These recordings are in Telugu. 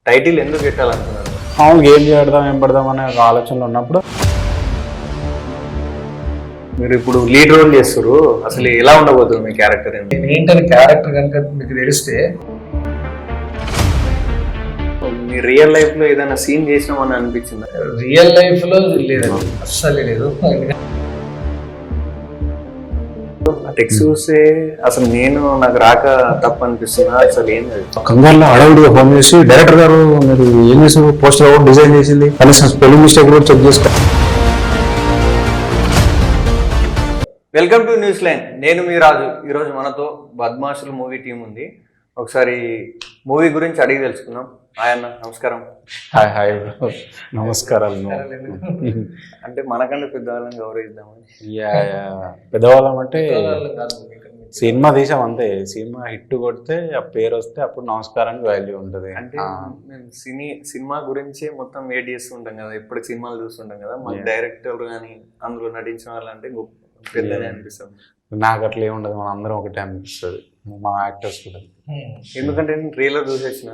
టైటిల్ ఎందుకు పెట్టాలనుకున్నారు? మామూలుగా ఏం చేద్దాం ఏం పెడదాం అనే ఒక ఆలోచనలో ఉన్నప్పుడు మీరు ఇప్పుడు లీడ్ రోల్ చేస్తారు, అసలు ఎలా ఉండబోతుంది మీ క్యారెక్టర్? ఏంటని క్యారెక్టర్ కనుక మీకు తెలిస్తే మీ రియల్ లైఫ్ లో ఏదైనా సీన్ చేసినామని అనిపించిందా? రియల్ లైఫ్ లో లేదు, అస్సలు లేదు. టెక్స్ట్ చూస్తే అసలు నాకు రాక తప్పు అనిపిస్తున్నా, అసలు ఏం లేదు. కంగారులో అడవుడిగా ఫోన్ చేసి డైరెక్టర్ గారు మీరు ఏం చేసారు, పోస్టర్ కూడా డిజైన్ చేసింది, కనీసం స్పెల్లింగ్ మిస్టేక్ కూడా చెక్ చేసుకో. వెల్కమ్ టు న్యూస్ లైన్, నేను మీ రాజు. ఈరోజు మనతో బద్మాషులు మూవీ టీం ఉంది. ఒకసారి మూవీ గురించి అడిగి తెలుసుకుందాం. హాయ్ అన్న, నమస్కారం. హాయ్ హాయ్ నమస్కారాలు. అంటే మనకంటే పెద్దవాళ్ళని గౌరవిద్దామని. పెద్దవాళ్ళం అంటే సినిమా తీసాం అంతే, సినిమా హిట్ కొడితే ఆ పేరు వస్తే అప్పుడు నమస్కారానికి వాల్యూ ఉంటుంది. అంటే మేము సినిమా గురించి మొత్తం వెయిట్ చేస్తుంటాం కదా, ఎప్పుడు సినిమాలు చూస్తుంటాం కదా, మాకు డైరెక్టర్ కానీ అందులో నటించిన వాళ్ళంటే పెద్దనే అనిపిస్తుంది. నాకు అట్లా ఏముండదు, మన అందరం ఒకటే అనిపిస్తుంది, మా యాక్టర్స్ కూడా. ఎందుకంటే నేను ట్రైలర్ చూసేసిన,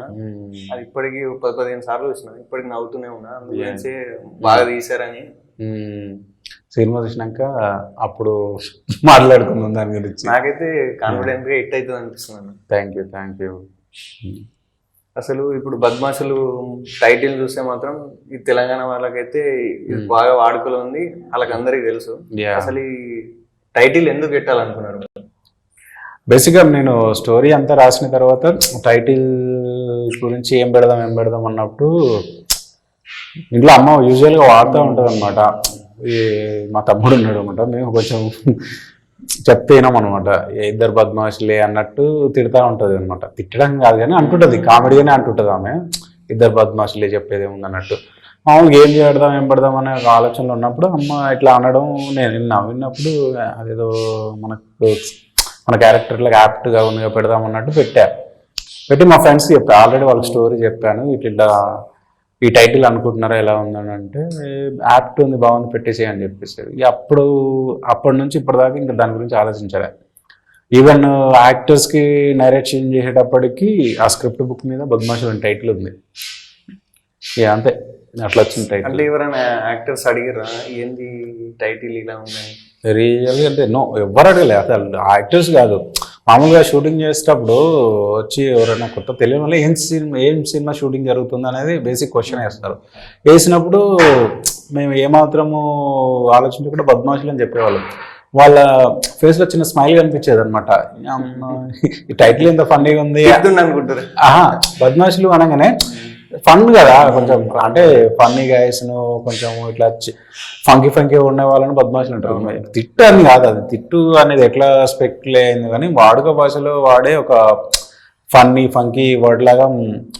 అది ఇప్పటికి 10-15 సార్లు చూసిన, ఇప్పటికి నవ్వుతూనే ఉన్నా. అందుగురించి బాగా తీసారని. సినిమా చూసినాక అప్పుడు మాట్లాడుకుందాం దాని గురించి. నాకైతే కాన్ఫిడెంట్ గా హిట్ అవుతుంది అనిపిస్తుంది. Thank you. అసలు ఇప్పుడు బద్మాషులు టైటిల్ చూస్తే మాత్రం ఈ తెలంగాణ వాళ్ళకైతే ఇది బాగా వాడుకలో ఉంది, వాళ్ళకందరికి తెలుసు. అసలు ఈ టైటిల్ ఎందుకు పెట్టాలనుకున్నారు? బేసిక్గా నేను స్టోరీ అంతా రాసిన తర్వాత టైటిల్ గురించి ఏం పెడదాం అన్నప్పుడు ఇంట్లో అమ్మ యూజువల్గా వాడుతూ ఉంటుంది అనమాట. మా తమ్ముడు ఉన్నాడు అనమాట, మేము కొంచెం చెప్తేనాం అనమాట, ఇద్దరు బద్మాషులే అన్నట్టు తిడతా ఉంటుంది అనమాట. తిట్టడం కాదు కానీ అంటుంటుంది, కామెడీగానే అంటుంటుంది ఆమె, ఇద్దరు బద్మాషులే చెప్పేది ఏముంది అన్నట్టు. మామూలుగా ఏం పెడదాం అనే ఒక ఆలోచనలో ఉన్నప్పుడు అమ్మ ఇట్లా అనడం నేను విన్నప్పుడు అదేదో మన క్యారెక్టర్లకు యాప్ట్గా ఉందిగా పెడదాం అన్నట్టు పెట్టి మా ఫ్రెండ్స్ చెప్పాను, ఆల్రెడీ వాళ్ళ స్టోరీ చెప్పాను, ఇట్లా ఈ టైటిల్ అనుకుంటున్నారా ఎలా ఉందని అంటే యాప్ట్ ఉంది, బాగుంది, పెట్టేసేయి అని చెప్పేసి. అప్పటి నుంచి ఇప్పటిదాకా ఇంకా దాని గురించి ఆలోచించాలి. ఈవెన్ యాక్టర్స్కి నరేషన్ చేసేటప్పటికి ఆ స్క్రిప్ట్ బుక్ మీద బద్మాషులు టైటిల్ ఉంది. అంతే, అట్లా వచ్చింది టైటిల్. అంటే ఎవరైనా యాక్టర్స్ అడిగారా ఏంది టైటిల్ ఇలా ఉన్నాయి? రియల్గా అంటే ఎవరు అడగలే, అసలు యాక్టర్స్ కాదు, మామూలుగా షూటింగ్ చేసేటప్పుడు వచ్చి ఎవరైనా కొత్త తెలియని వాళ్ళు ఏం సినిమా షూటింగ్ జరుగుతుంది అనేది బేసిక్ క్వశ్చన్ వేస్తారు. వేసినప్పుడు మేము ఏమాత్రము ఆలోచించకుండా బద్మాషులు అని చెప్పేవాళ్ళం. వాళ్ళ ఫేస్లో చిన్న స్మైల్ కనిపించేది అనమాట. ఈ టైటిల్ ఎంత ఫన్నీగా ఉంది అనుకుంటారు. బద్మాషులు అనగానే ఫన్ కదా, కొంచెం అంటే ఫన్నీ గైస్ను కొంచెం ఇట్లా ఫంకీ ఉండే వాళ్ళని బద్మాషులు అంటారు. తిట్టు అని కాదు, అది తిట్టు అనేది ఎట్లా స్పెక్ట్లే అయింది కానీ వాడుక భాషలో వాడే ఒక ఫంకీ వర్డ్ లాగా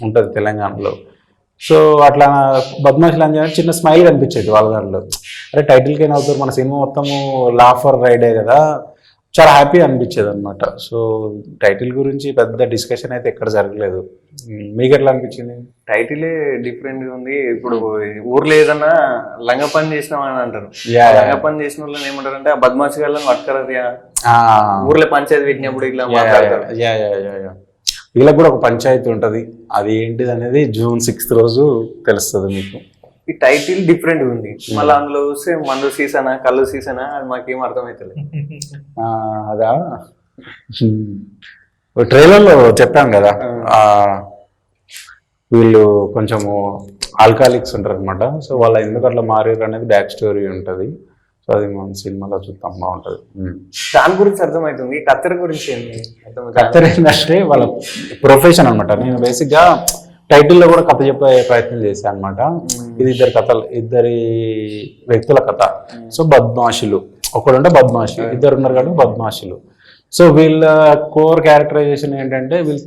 ఉంటుంది తెలంగాణలో. సో అట్లా బద్మాషులు అని చెప్పి చిన్న స్మైల్ కనిపించేది వాళ్ళ దాంట్లో. అరే టైటిల్కి ఏమవుతారు, మన సినిమా మొత్తము లాఫర్ రైడే కదా, చాలా హ్యాపీ అనిపించేది అనమాట. సో టైటిల్ గురించి పెద్ద డిస్కషన్ అయితే ఎక్కడ జరగలేదు. మీకు ఎట్లా అనిపించింది? టైటిలే డిఫరెంట్ గా ఉంది. ఇప్పుడు ఊర్లో ఏదన్నా లంగ పని చేసినామని అంటారు, లంగ పని చేసిన వాళ్ళని ఏమంటారు అంటే ఆ బద్మాషి గాళ్ళని పట్టుకరదియా, ఊర్లో పంచాయతీ పెట్టినప్పుడు ఇలా మాట్లాడతారు. వీళ్ళకి కూడా ఒక పంచాయతీ ఉంటుంది, అది ఏంటిది అనేది June 6th రోజు తెలుస్తుంది మీకు. ఈ టైటిల్ డిఫరెంట్ ఉంది, మళ్ళీ అందులో చూస్తే మందు సీసనా కళ్ళు సీసనా అది మాకేం అర్థమవుతుంది. అదా ట్రైలర్లో చెప్పాం కదా, వీళ్ళు కొంచెము ఆల్కహాలిక్స్ ఉంటారు అనమాట. సో వాళ్ళ ఎందుకు అట్లా మారారు అనేది బ్యాక్ స్టోరీ ఉంటుంది. సో అది మన సినిమాలో చూస్తాం, బాగుంటుంది. దాని గురించి అర్థమవుతుంది. కత్తెర గురించి ఏంటి? కత్తెర ఏంటంటే వాళ్ళ ప్రొఫెషన్ అనమాట. నేను బేసిక్గా టైటిల్లో కూడా కథ చెప్పే ప్రయత్నం చేశాను అనమాట. ఇది ఇద్దరి వ్యక్తుల కథ. సో బద్మాషులు, ఒకడుంటే బద్మాషి, ఇద్దరు ఉన్నారు కాబట్టి బద్మాషులు. సో వీళ్ళ కోర్ క్యారెక్టరైజేషన్ ఏంటంటే వీళ్ళు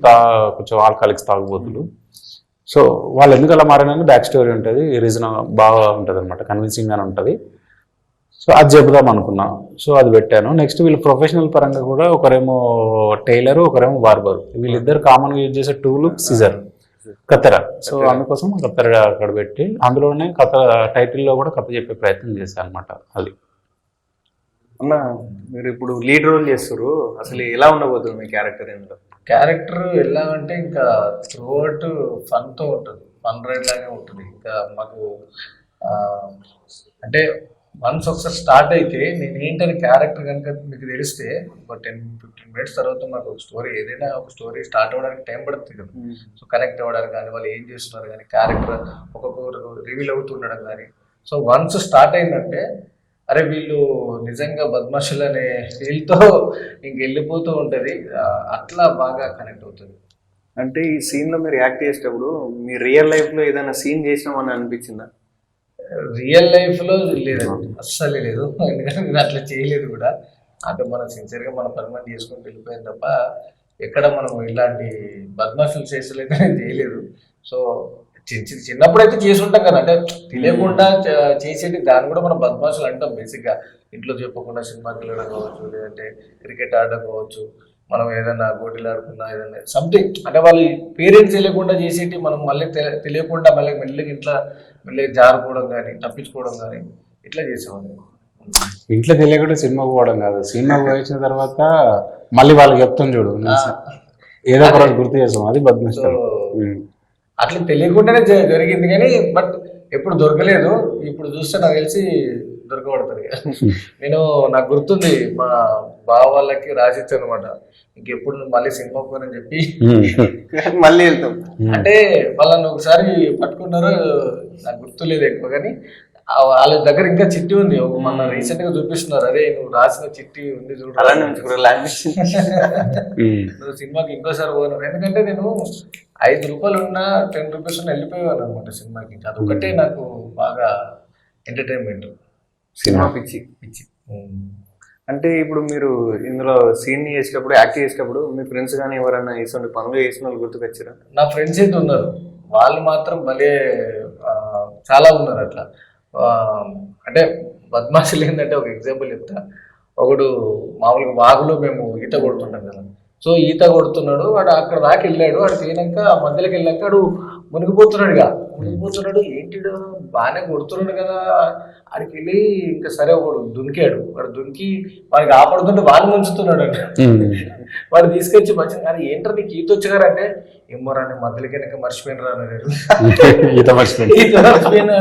కొంచెం ఆల్కహాలిక్స్, తాగుబోతులు. సో వాళ్ళు ఎందుకు అలా మారని బ్యాక్ స్టోరీ ఉంటుంది, రీజన్ బాగా ఉంటుంది అనమాట, కన్విన్సింగ్ గానే ఉంటుంది. సో అది చెబుదాం అనుకున్నా, సో అది పెట్టాను. నెక్స్ట్ వీళ్ళు ప్రొఫెషనల్ పరంగా కూడా ఒకరేమో టైలరు, ఒకరేమో బార్బరు. వీళ్ళిద్దరు కామన్గా యూజ్ చేసే టూల్ సిజర్, కత్తెర. సో అందుకోసం కత్తెర అక్కడ పెట్టి అందులోనే కథ టైటిల్లో కూడా కథ చెప్పే ప్రయత్నం చేశాను అనమాట. అది అన్న, మీరు ఇప్పుడు లీడ్ రోల్ చేస్తారు, అసలు ఎలా ఉండబోతుంది మీ క్యారెక్టర్? ఇందులో క్యారెక్టర్ ఎలా అంటే ఇంకా త్రూఅవుట్ ఫన్తో ఉంటుంది. ఫన్ రైడ్ లాగే ఉంటుంది. ఇంకా మాకు ఆ, అంటే వన్స్ ఒకసారి స్టార్ట్ అయితే నేను ఏంటని క్యారెక్టర్ కనుక మీకు తెలిస్తే ఒక 10-15 మినిట్స్ తర్వాత మాకు ఒక స్టోరీ, ఏదైనా ఒక స్టోరీ స్టార్ట్ అవ్వడానికి టైం పడుతుంది కదా. సో కనెక్ట్ అవ్వడానికి కానీ, వాళ్ళు ఏం చేస్తున్నారు కానీ, క్యారెక్టర్ ఒక్కొక్కరు రివీల్ అవుతుండడం కానీ. సో వన్స్ స్టార్ట్ అయిందంటే అరే వీళ్ళు నిజంగా బద్మాషులు అనే ఫీల్తో ఇంక వెళ్ళిపోతూ ఉంటుంది. అట్లా బాగా కనెక్ట్ అవుతుంది. అంటే ఈ సీన్ లో మీరు యాక్ట్ చేసేటప్పుడు మీ రియల్ లైఫ్ లో ఏదైనా సీన్ చేసినామని అనిపించిందా? రియల్ లైఫ్లో లేదండి, అస్సలే లేదు. ఎందుకంటే నేను అట్లా చేయలేదు కూడా. అంటే మనం సిన్సియర్గా మన పని మనం చేసుకొని వెళ్ళిపోయాం తప్ప ఎక్కడ మనం ఇలాంటి బద్మాషులు చేసలు అయితే నేను చేయలేదు. సో చిన్నప్పుడు అయితే చేసి ఉంటాం కదా, అంటే తెలియకుండా చేసేది దాన్ని కూడా మనం బద్మాషులు అంటాం బేసిక్గా. ఇంట్లో చెప్పకుండా సినిమాకి వెళ్ళడం కావచ్చు, లేదంటే క్రికెట్ ఆడడం కావచ్చు, మనం ఏదైనా గోటీలు ఆడుకున్నా, ఏదైనా సంథింగ్ అంటే వాళ్ళు పేరెంట్స్ తెలియకుండా చేసేటి మనం మళ్ళీ తెలియకుండా మళ్ళీ మెల్లగా ఇంట్లో మెల్లగా జారుకోవడం కానీ, తప్పించుకోవడం కానీ ఇట్లా చేసేవాళ్ళు. ఇంట్లో తెలియకుండా సినిమాకి పోవడం కాదు, సినిమాకి పోయించిన తర్వాత మళ్ళీ వాళ్ళకి చెప్తాం చూడు, ఏదో ఒక రోజు గుర్తు చేస్తాం, అది బద్మాష్. అట్లా తెలియకుండానే జరిగింది కానీ బట్ ఎప్పుడు దొరకలేదు. ఇప్పుడు చూస్తే నాకు తెలిసి దొరకబడుతుంది. నేను నాకు గుర్తుంది, మా బావ వాళ్ళకి రాసిచ్చు అనమాట, ఇంకెప్పుడు మళ్ళీ సినిమా పోనని చెప్పి మళ్ళీ వెళ్తాం. అంటే వాళ్ళని ఒకసారి పట్టుకున్నారు, నాకు గుర్తులేదు ఎక్కువ కానీ వాళ్ళ దగ్గర ఇంకా చిట్టి ఉంది. మన రీసెంట్ గా చూపిస్తున్నారు, అదే నువ్వు రాసిన చిట్టి ఉంది చూడు, నువ్వు సినిమాకి ఇంకోసారి పోను. ఎందుకంటే నేను 5 రూపాయలు ఉన్నా 10 రూపీస్ ఉన్నా వెళ్ళిపోయాను అనమాట సినిమాకి. అదొకటే నాకు బాగా ఎంటర్టైన్మెంట్, సినిమా పిచ్చి. అంటే ఇప్పుడు మీరు ఇందులో సీన్ చేసేటప్పుడు, యాక్ట్ చేసేటప్పుడు మీ ఫ్రెండ్స్ కానీ ఎవరైనా ఇటువంటి పనులు చేసిన వాళ్ళు గుర్తుకొచ్చారా? నా ఫ్రెండ్స్ అయితే ఉన్నారు, వాళ్ళు మాత్రం భలే చాలా ఉన్నారు అట్లా. అంటే బద్మాషులు ఏంటంటే ఒక ఎగ్జాంపుల్ చెప్తా. ఒకడు మామూలుగా వాగులో మేము ఈత కొడుతుంటాం కదా, సో ఈత కొడుతున్నాడు వాడు, అక్కడ దాకా వెళ్ళాడు, వాడు తినాక మధ్యలోకి వెళ్ళాక వాడు మునిగిపోతున్నాడు. ఏంటి బాగానే కొడుతున్నాడు కదా, ఆడికి వెళ్ళి ఇంకా సరే ఒకడు దునికాడు, వాడు దునికి వాడికి ఆపడుతుంటే వాళ్ళు ముంచుతున్నాడు అంట. వాడు తీసుకొచ్చి మంచిగా, కానీ ఏంటో నీకు ఈత వచ్చారంటే ఏమో రాని మధ్యలోకి వెనక మర్చిపోయిన రాను ఈత మర్చిపోయినా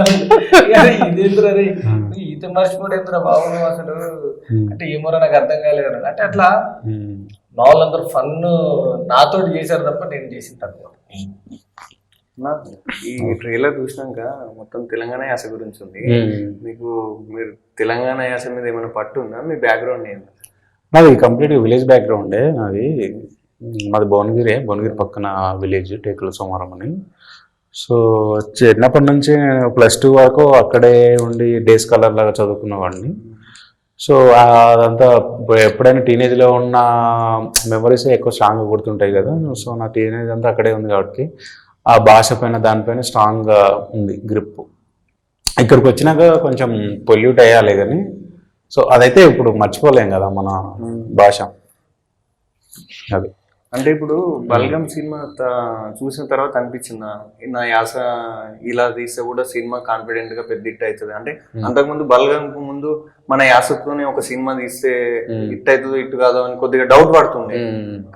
ఇదేంద్ర రే ఈత మర్చిపోవడం ఏంద్రా బాబు అసలు అంటే ఏమోరా నాకు అర్థం కాలేదు అంటే. అట్లా మా వాళ్ళందరూ ఫన్ నాతో చేశారు తప్ప నేను చేసిన తక్కువ. ఈ ట్రైలర్ చూసినాక మొత్తం తెలంగాణ యాస గురించి ఉంది. మీరు తెలంగాణ యాస మీద ఏమైనా పట్టు ఉందా? మీ బ్యాక్గ్రౌండ్ ఏంటి? నాది కంప్లీట్ విలేజ్ బ్యాక్గ్రౌండే. మాది భువనగిరి పక్కన విలేజ్ టేకుల సోమవారం అని. సో చిన్నప్పటి నుంచి నేను +2 వరకు అక్కడే ఉండి డేస్ స్కాలర్ లాగా చదువుకున్నవాడిని. సో అదంతా ఎప్పుడైనా టీనేజ్లో ఉన్న మెమరీస్ ఎక్కువ స్ట్రాంగ్గా గుర్తుంటాయి కదా. సో నా టీనేజ్ అంతా అక్కడే ఉంది కాబట్టి ఆ భాష పైన దానిపైన స్ట్రాంగ్గా ఉంది గ్రిప్. ఇక్కడికి వచ్చినాక కొంచెం పొల్యూట్ అయ్యాలి కానీ, సో అదైతే ఇప్పుడు మర్చిపోలేం కదా మన భాష. అది అంటే ఇప్పుడు బల్గం సినిమా చూసిన తర్వాత అనిపించిందా నా యాస ఇలా తీస్తే కూడా సినిమా కాన్ఫిడెంట్ గా పెద్ద హిట్ అవుతుంది? అంటే అంతకుముందు బల్గం ముందు మన యాసతోనే ఒక సినిమా తీస్తే హిట్ అవుతుందో హిట్ కాదో అని కొద్దిగా డౌట్ పడుతుంది.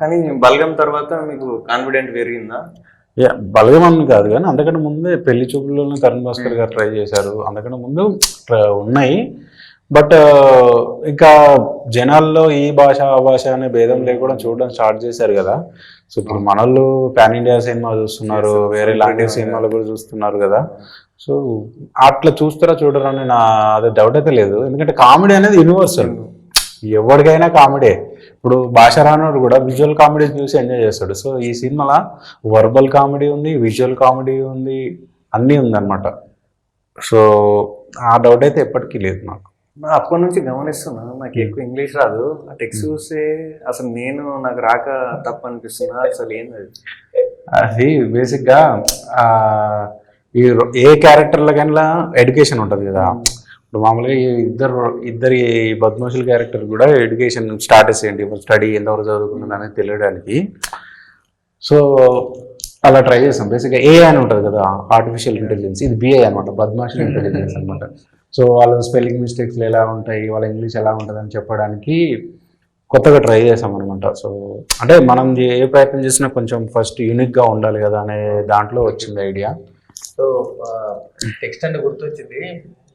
కానీ బల్గం తర్వాత మీకు కాన్ఫిడెంట్ పెరిగిందా? బలగం అని కాదు కానీ అంతకంటే ముందే పెళ్లి చూపుల్లోనే తరుణ్ భాస్కర్ గారు ట్రై చేశారు, అంతకంటే ముందు ఉన్నాయి. బట్ ఇంకా జనాల్లో ఈ భాష ఆ భాష అనే భేదం లేకుండా చూడడం స్టార్ట్ చేశారు కదా. సో ఇప్పుడు మనోళ్ళు పాన్ ఇండియా సినిమా చూస్తున్నారు, వేరే లాంగ్వేజ్ సినిమాలు కూడా చూస్తున్నారు కదా. సో అట్లా చూస్తారా చూడరా అని నా అదే డౌట్ అయితే లేదు. ఎందుకంటే కామెడీ అనేది యూనివర్సల్, ఎవరికైనా కామెడీ. ఇప్పుడు భాష రానోడు కూడా విజువల్ కామెడీ చూసి ఎంజాయ్ చేస్తాడు. సో ఈ సినిమాలో వర్బల్ కామెడీ ఉంది, విజువల్ కామెడీ ఉంది, అన్నీ ఉందన్నమాట. సో ఆ డౌట్ అయితే ఎప్పటికీ లేదు నాకు. అప్పటి నుంచి గమనిస్తున్నా, నాకు ఎక్కువ ఇంగ్లీష్ రాదు. ఆ టెక్స్ట్ చూస్తే అసలు నాకు రాక తప్పు అనిపిస్తున్నా. అసలు ఏంది అది బేసిక్గా ఈ ఏ క్యారెక్టర్లకైనా ఎడ్యుకేషన్ ఉంటుంది కదా. ఇప్పుడు మామూలుగా ఇద్దరి బద్మాషుల క్యారెక్టర్ కూడా ఎడ్యుకేషన్ స్టాటస్ ఏంటి, స్టడీ ఎంతవరకు చదువుకున్నది అనేది తెలియడానికి. సో అలా ట్రై చేస్తాం. బేసిక్గా ఏఐ అని ఉంటుంది కదా, ఆర్టిఫిషియల్ ఇంటెలిజెన్స్, ఇది బిఐ అనమాట, బద్మాషుల ఇంటెలిజెన్స్ అనమాట. సో వాళ్ళ స్పెల్లింగ్ మిస్టేక్స్లు ఎలా ఉంటాయి, వాళ్ళ ఇంగ్లీష్ ఎలా ఉంటుంది అని చెప్పడానికి కొత్తగా ట్రై చేసాం అనమాట. సో అంటే మనం ఏ ప్రయత్నం చేసినా కొంచెం ఫస్ట్ యూనిక్గా ఉండాలి కదా అనే దాంట్లో వచ్చింది ఐడియా. సో టెక్స్ట్ అంటే గుర్తొచ్చింది.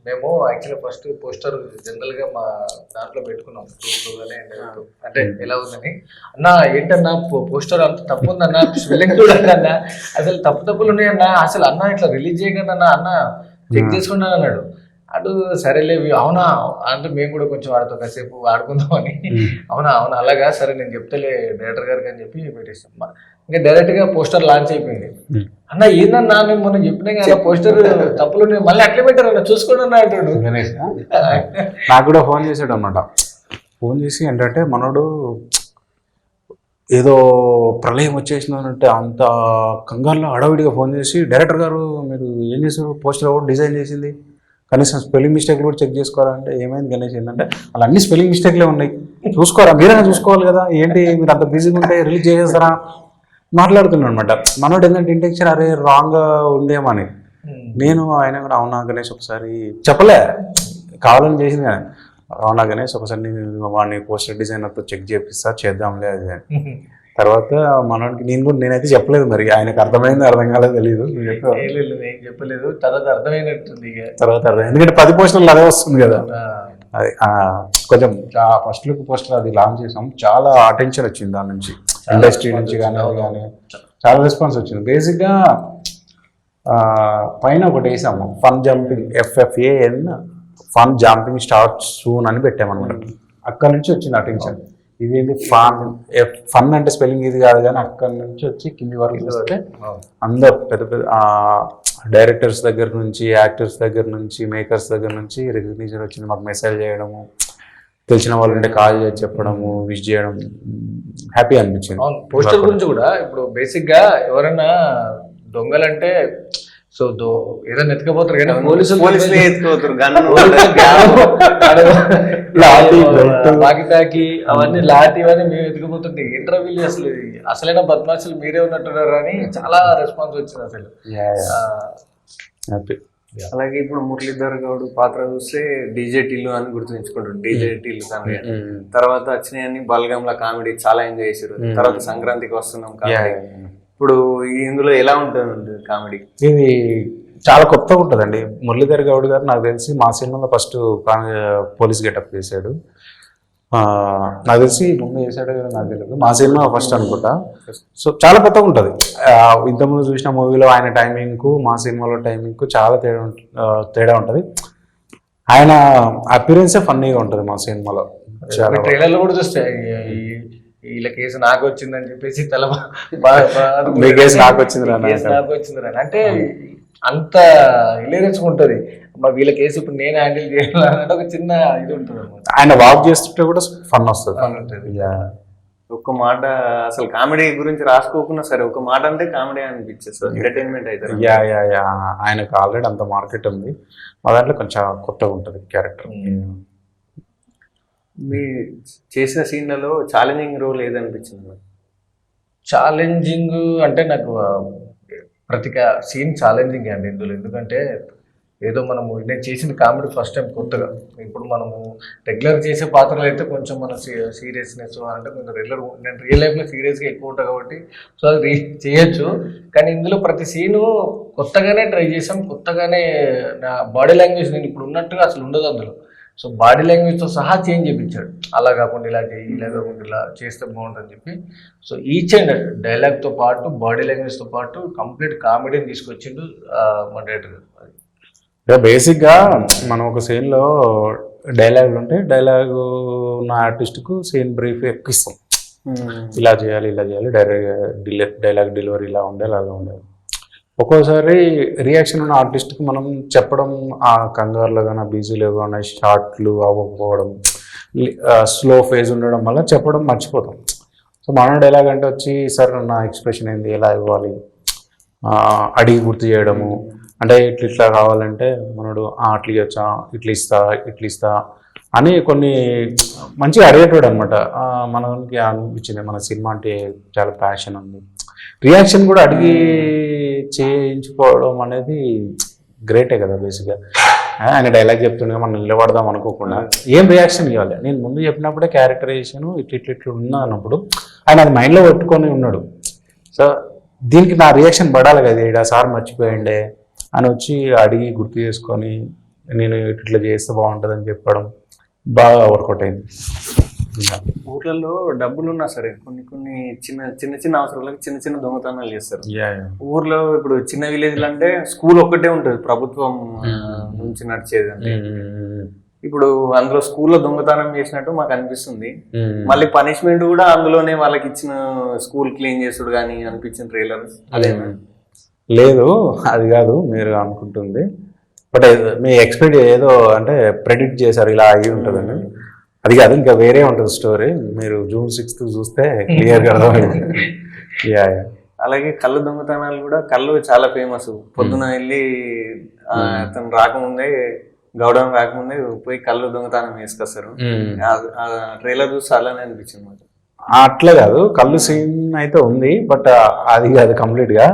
మేము యాక్చువల్లీ ఫస్ట్ పోస్టర్ జనరల్ గా మా దాంట్లో పెట్టుకున్నాం చూడగానే అంటే ఎలా ఉందని. అన్న ఏంటన్నా పోస్టర్ అంత తప్పు ఉందన్న, స్పెల్లింగ్ చూడండి అన్న, అసలు తప్పులు ఉన్నాయన్నా, అసలు అన్న ఇట్లా రిలీజ్ చేయకుండా అన్న చెక్ చేసుకున్నాను అన్నాడు. అటు సరేలే అవునా అంటే మేము కూడా కొంచెం వాడితో కాసేపు ఆడుకుందామని, అవునా అవునా అలాగా సరే నేను చెప్తలే డైరెక్టర్ గారికి అని చెప్పి పెట్టేస్తాం. ఇంకా డైరెక్ట్ గా పోస్టర్ లాంచ్ అయిపోయింది. అన్న ఏందన్నా నేను మొన్న చెప్పినా కదా పోస్టర్ తప్పులు మళ్ళీ అట్లే పెట్టారు అన్న చూసుకోండి అన్న అంటాడు గణేష్. నాకు కూడా ఫోన్ చేసాడు అనమాట. ఫోన్ చేసి ఏంటంటే మనోడు ఏదో ప్రళయం వచ్చేసినంటే అంత కంగారులో హడావిడిగా ఫోన్ చేసి, డైరెక్టర్ గారు మీరు ఏం చేశారు, పోస్టర్ కూడా డిజైన్ చేసింది, కనీసం స్పెల్లింగ్ మిస్టేక్లు కూడా చెక్ చేసుకోవాలంటే ఏమైంది గణేష్ ఏంటంటే అలా అన్ని స్పెల్లింగ్ మిస్టేక్లే ఉన్నాయి, చూసుకోరా మీరైనా చూసుకోవాలి కదా, ఏంటి మీరు అంత బిజీగా ఉంటే రిలీజ్ చేసేస్తారా మాట్లాడుతున్నాను అనమాట. మనోడు ఏంటంటే ఇంటెన్షన్ అరే రాంగ్ ఉందేమో అని. నేను ఆయన కూడా అవునా గణేష్ ఒకసారి చెప్పలే, కావాలని చేసింది కానీ అవునా గణేష్ ఒకసారి నేను వాడిని పోస్టర్ డిజైనర్తో చెక్ చేపిస్తా చేద్దాంలే అది అని. తర్వాత మనోడికి నేనైతే చెప్పలేదు, మరి ఆయనకు అర్థమైంది అర్థం కాలేదు తెలియదు. నేను చెప్పలేదు, తర్వాత అర్థమైనట్టుంది. తర్వాత అర్థం, ఎందుకంటే 10 పోస్టర్లు అదే వస్తుంది కదా. అది కొంచెం ఫస్ట్ లుక్ పోస్టర్ అది లాంచ్ చేసాం, చాలా అటెన్షన్ వచ్చింది దాని నుంచి, ఇండస్ట్రీ నుంచి కానీ అది కానీ చాలా రెస్పాన్స్ వచ్చింది. బేసిక్గా పైన ఒకటి వేసాము, fun jumping FFAN fun jumping start soon అని పెట్టామన్నమాట. అక్కడ నుంచి వచ్చింది అటెన్షన్. ఇది ఫన్ అంటే స్పెల్లింగ్ ఇది కాదు కానీ అక్కడ నుంచి వచ్చి కింది వరకు చూస్తే అందరు పెద్ద పెద్ద డైరెక్టర్స్ దగ్గర నుంచి, యాక్టర్స్ దగ్గర నుంచి, మేకర్స్ దగ్గర నుంచి రికగ్నిషన్ వచ్చింది. మాకు మెసేజ్ చేయడము, తెలిసిన వాళ్ళు ఉంటే కాల్ చేసి చెప్పడము, విష్ చేయడం, హ్యాపీ అనిపించింది. పోస్టర్ గురించి కూడా ఇప్పుడు బేసిక్ గా ఎవరైనా దొంగలంటే సో ఏదైనా ఎత్తుకపోతారు కానీ పోలీసులు ఎత్తుకోతారు, బాకితాకి అవన్నీ లాటి ఇవన్నీ మేము ఎత్తుకుపోతుంటే ఇంటర్వ్యూలు అసలైన బద్మాషులు మీరే ఉన్నట్టున్నారు అని చాలా రెస్పాన్స్ వచ్చింది అసలు. అలాగే ఇప్పుడు మురళీధర్ గౌడ్ పాత్ర చూస్తే డీజే టిల్లు అని గుర్తుంచుకుంటారు, డీజే టిల్లు కానీ. తర్వాత వచ్చినాయని బల్గంలా కామెడీ చాలా ఎంజాయ్ చేశారు. తర్వాత సంక్రాంతికి వస్తున్నాం కామెడీ. ఇప్పుడు ఇందులో ఎలా ఉంటుంది కామెడీ? ఇది చాలా కొత్తగా ఉంటుందండి. మురళీధర్ గౌడ్ గారు నాకు తెలిసి మా సినిమాలో ఫస్ట్ పోలీస్ గెటప్ చేశాడు, నాకు తెలిసి ముందు చేశాడు కదా నాకు తెలియదు, మా సినిమా ఫస్ట్ అనుకుంటా. సో చాలా కొత్తగా ఉంటుంది. ఇంతకుముందు చూసిన మూవీలో ఆయన టైమింగ్కు మా సినిమాలో టైమింగ్కు చాలా తేడా ఉంటుంది. ఆయన అపిరెన్సే ఫన్నీగా ఉంటుంది మా సినిమాలో. ట్రైలర్లో కూడా చూస్తే వీళ్ళ కేసు నాకు వచ్చిందని చెప్పేసి కేసు నాకు వచ్చింది అంటే అంత హిలేరియస్ ఉంటుంది. వీళ్ళ కేసు ఇప్పుడు నేను హ్యాండిల్ చేయాలంటే ఒక చిన్న ఇది ఉంటుంది అనమాట. ఆయన వాక్ చేస్తుంటే కూడా ఫన్ వస్తుంది. ఒక్క మాట అసలు కామెడీ గురించి రాసుకోకుండా సరే ఒక మాట అంటే కామెడీ అనిపించేస్తుంది, ఎంటర్టైన్మెంట్ అవుతుంది. ఆయనకు ఆల్రెడీ అంత మార్కెట్ ఉంది, మా దాంట్లో కొంచెం కొత్తగా ఉంటుంది క్యారెక్టర్. మీ చేసిన సీన్లలో ఛాలెంజింగ్ రోల్ ఏదనిపించింది? ఛాలెంజింగ్ అంటే నాకు ప్రతి సీన్ ఛాలెంజింగ్ అండి ఇందులో. ఎందుకంటే ఏదో మనము నేను చేసిన కామెడీ ఫస్ట్ టైం కొత్తగా. ఇప్పుడు మనము రెగ్యులర్ చేసే పాత్రలు అయితే కొంచెం మన సీరియస్నెస్ అంటే కొంచెం నేను రియల్ లైఫ్లో సీరియస్గా ఎక్కువ ఉంటాను కాబట్టి సో అది చేయొచ్చు. కానీ ఇందులో ప్రతి సీను కొత్తగానే ట్రై చేసాం, కొత్తగానే నా బాడీ లాంగ్వేజ్ నేను ఇప్పుడు ఉన్నట్టుగా అసలు ఉండదు అందులో. సో బాడీ లాంగ్వేజ్తో సహా చేంజ్ చేయించాడు, అలా కాకుండా ఇలా చేయి, ఇలా కాకుండా ఇలా చేస్తే బాగుంటుందని చెప్పి. సో ఈచ్ అండ్ డైలాగ్తో పాటు బాడీ లాంగ్వేజ్తో పాటు కంప్లీట్ కామెడీని తీసుకొచ్చిండు మా డైరెక్టర్ గారు. బేసిక్గా మనం ఒక సీన్లో డైలాగులు ఉంటే డైలాగు ఉన్న ఆర్టిస్ట్కు సీన్ బ్రీఫ్ ఎక్కిస్తాం, ఇలా చేయాలి ఇలా చేయాలి, డైలాగ్ డెలివరీ ఇలా ఉండాలి అలా ఉండాలి. ఒక్కోసారి రియాక్షన్ ఉన్న ఆర్టిస్ట్కి మనం చెప్పడం ఆ కంగారులో కానీ బిజీలో కానీ షార్ట్లు అవ్వకపోవడం, స్లో ఫేజ్ ఉండడం వల్ల చెప్పడం మర్చిపోతాం. సో మన డైలాగ్ అంటే వచ్చి సార్ నా ఎక్స్ప్రెషన్ ఏంది, ఎలా ఇవ్వాలి, అడిగి గుర్తు చేయడము. అంటే ఇట్లా కావాలంటే మనడు అట్లా ఇవ్వచ్చా, ఇట్లా ఇస్తా అని కొన్ని మంచిగా అడిగేటోడు అనమాట. మనకి అనిపించింది మన సినిమా అంటే చాలా ప్యాషన్ ఉంది, రియాక్షన్ కూడా అడిగి చేయించుకోవడం అనేది గ్రేటే కదా. బేసిక్గా ఆయన డైలాగ్ చెప్తుండగా మనం నిలబడదాం అనుకోకుండా ఏం రియాక్షన్ ఇవ్వాలి. నేను ముందు చెప్పినప్పుడే క్యారెక్టరైజేషన్ ఇట్లా ఉన్నా అన్నప్పుడు ఆయన అది మైండ్లో పెట్టుకొని ఉన్నాడు. సో దీనికి నా రియాక్షన్ పడాలి కదా, ఇక్కడ సార్ మర్చిపోయిండే అని వచ్చి అడిగి గుర్తు చేసుకొని నేను ఇట్లా చేస్తే బాగుంటుందని చెప్పడం బాగా వర్కౌట్ అయింది. ఊర్లలో డబ్బులు ఉన్నా సరే కొన్ని కొన్ని చిన్న అవసరాలకు చిన్న దొంగతనాలు చేస్తారు. ఊర్లో ఇప్పుడు చిన్న విలేజ్ అంటే స్కూల్ ఒక్కటే ఉంటుంది ప్రభుత్వం నుంచి నడిచేది అంటే, ఇప్పుడు అందులో స్కూల్లో దొంగతనం చేసినట్టు మాకు అనిపిస్తుంది. మళ్ళీ పనిష్మెంట్ కూడా అందులోనే వాళ్ళకి ఇచ్చిన స్కూల్ క్లీన్ చేసుడు కానీ అనిపించిన ట్రైలర్ అదే లేదు, అది కాదు మీరు అనుకుంటుంది. బట్ మీ ఎక్స్పెక్ట్ ఏదో అంటే ప్రెడిక్ట్ చేశారు ఇలా అయ్యి ఉంటుందని, అది కాదు ఇంకా వేరే ఉంటుంది స్టోరీ. మీరు June 6th చూస్తే క్లియర్గా అర్థమైంది. అలాగే కళ్ళు దొంగతనాలు కూడా, కళ్ళు చాలా ఫేమస్. పొద్దున వెళ్ళి అతను రాకముందే గౌడవం రాకముందే పోయి కళ్ళు దొంగతనం వేసుకొస్తారు. ట్రైలర్ చూస్తే అలానే అనిపించింది మాకు. అట్లా కాదు, కళ్ళు సీన్ అయితే ఉంది, బట్ అది కాదు కంప్లీట్ గా.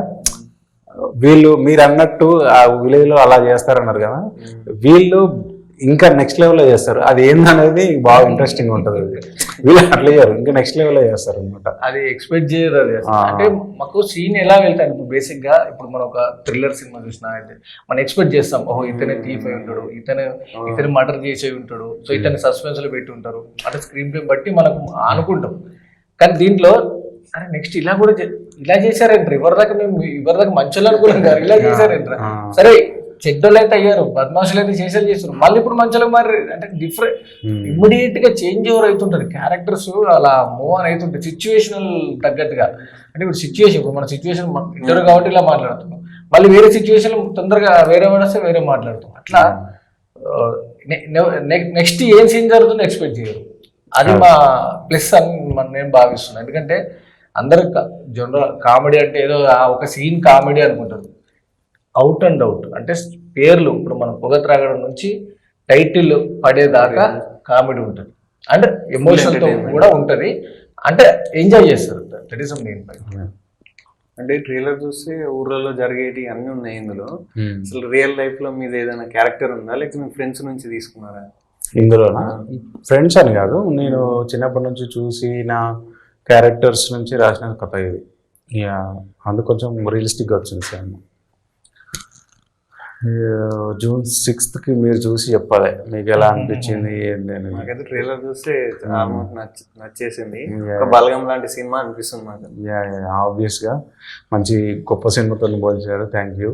వీళ్ళు మీరు అన్నట్టు ఆ విలేజ్ లో అలా చేస్తారన్నారు కదా, వీళ్ళు ఇంకా నెక్స్ట్ లెవెల్లో చేస్తారు. అది ఏందనేది బాగా ఇంట్రెస్టింగ్ ఉంటుంది. వీళ్ళు అట్లా చేయరు, ఇంకా నెక్స్ట్ లెవెల్లో చేస్తారు అనమాట. అది ఎక్స్పెక్ట్ చేయరు. అది అంటే మాకు సీన్ ఎలా వెళ్తాను ఇప్పుడు బేసిక్ గా, ఇప్పుడు మనం ఒక థ్రిల్లర్ సినిమా చూసినా అయితే మనం ఎక్స్పెక్ట్ చేస్తాం, ఓహో ఇతనే థీఫ్ అయి ఉంటాడు, ఇతను మర్డర్ చేసి ఉంటాడు, సో ఇతను సస్పెన్స్ లో పెట్టి ఉంటారు అంటే స్క్రీన్ ప్లే బట్టి మనకు అనుకుంటాం. కానీ దీంట్లో అరే నెక్స్ట్ ఇలా కూడా ఇలా చేశారంటారు, ఎవరిదాకా మంచోళ్ళు అనుకున్నాం గారు, ఇలా చేశారంటారు. సరే చెడ్డోళ్ళు అయితే అయ్యారు, బద్మాషులు అయితే చేశారు, మళ్ళీ ఇప్పుడు మంచోళ్ళకి మరి అంటే డిఫరెంట్ ఇమ్మీడియట్ గా చేంజ్ ఓవర్ అవుతుంటారు క్యారెక్టర్స్, అలా మూవ్ ఆన్ అవుతుంటాయి సిచ్యువేషనల్ తగ్గట్టుగా. అంటే ఇప్పుడు సిచ్యువేషన్, ఇప్పుడు మన సిచ్యువేషన్ ఇద్దరు కాబట్టి ఇలా మాట్లాడుతున్నాం, మళ్ళీ వేరే సిచ్యువేషన్ తొందరగా వేరే వస్తే వేరే మాట్లాడుతాం. అట్లా నెక్స్ట్ ఏం సీన్ జరుగుతుందో ఎక్స్పెక్ట్ చేయరు. అది మా ప్లస్ అని నేను భావిస్తున్నాను. ఎందుకంటే అందరు జనరల్ కామెడీ అంటే ఏదో ఒక సీన్ కామెడీ అనుకుంటారు. అవుట్ అండ్ అవుట్ అంటే పేర్లు, ఇప్పుడు మనం పొగ త్రాగడం నుంచి టైటిల్ పడేదాకా కామెడీ ఉంటుంది, అండ్ ఎమోషన్తో కూడా ఉంటుంది, అంటే ఎంజాయ్ చేస్తారు. That is main point. అంటే ట్రైలర్ చూస్తే ఊర్లలో జరిగేటి అన్ని ఉన్నాయి ఇందులో. అసలు రియల్ లైఫ్ లో మీద ఏదైనా క్యారెక్టర్ ఉందా, లేకపోతే మీ ఫ్రెండ్స్ నుంచి తీసుకున్నారా? ఇందులోనా ఫ్రెండ్స్ అని కాదు, నేను చిన్నప్పటి నుంచి చూసిన క్యారెక్టర్స్ నుంచి రాసిన కథ ఇది. అందుకు కొంచెం రియలిస్టిక్గా వచ్చింది సినిమా. June 6th మీరు చూసి చెప్పాలి మీకు ఎలా అనిపించింది ఏంటి అని. నాకైతే ట్రైలర్ చూస్తే నచ్చేసింది, బలగం లాంటి సినిమా అనిపిస్తుంది నాకు. ఆబ్వియస్గా మంచి గొప్ప సినిమాతో పోల్చారు, థ్యాంక్ యూ.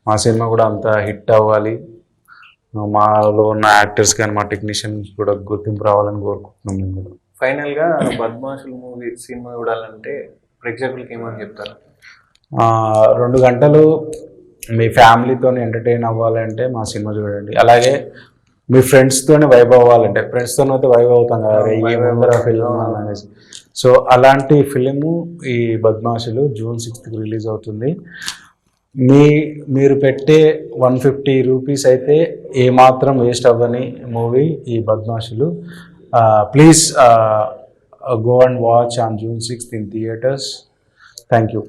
మా సినిమా కూడా అంత హిట్ అవ్వాలి, మాలో ఉన్న యాక్టర్స్ కానీ మా టెక్నీషియన్స్ కూడా గుర్తింపు రావాలని కోరుకుంటున్నాం మేము కూడా. ఫైనల్ గా బద్మాషులు మూవీ సినిమా చూడాలంటే ప్రేక్షకులకి ఏమని చెప్తారు? 2 గంటలు మీ ఫ్యామిలీతో ఎంటర్టైన్ అవ్వాలంటే మా సినిమా చూడండి. అలాగే మీ ఫ్రెండ్స్తోనే వైబ్ అవ్వాలంటే, ఫ్రెండ్స్తో అయితే వైబ్ అవుతాం కదా ఈ ముందర ఫిల్మ్ అనేసి, సో అలాంటి ఫిలిము ఈ బద్మాషులు June 6th రిలీజ్ అవుతుంది. మీరు పెట్టే 150 రూపీస్ అయితే ఏమాత్రం వేస్ట్ అవ్వని మూవీ ఈ బద్మాషులు. Please go and watch on June 6th in theaters. Thank you.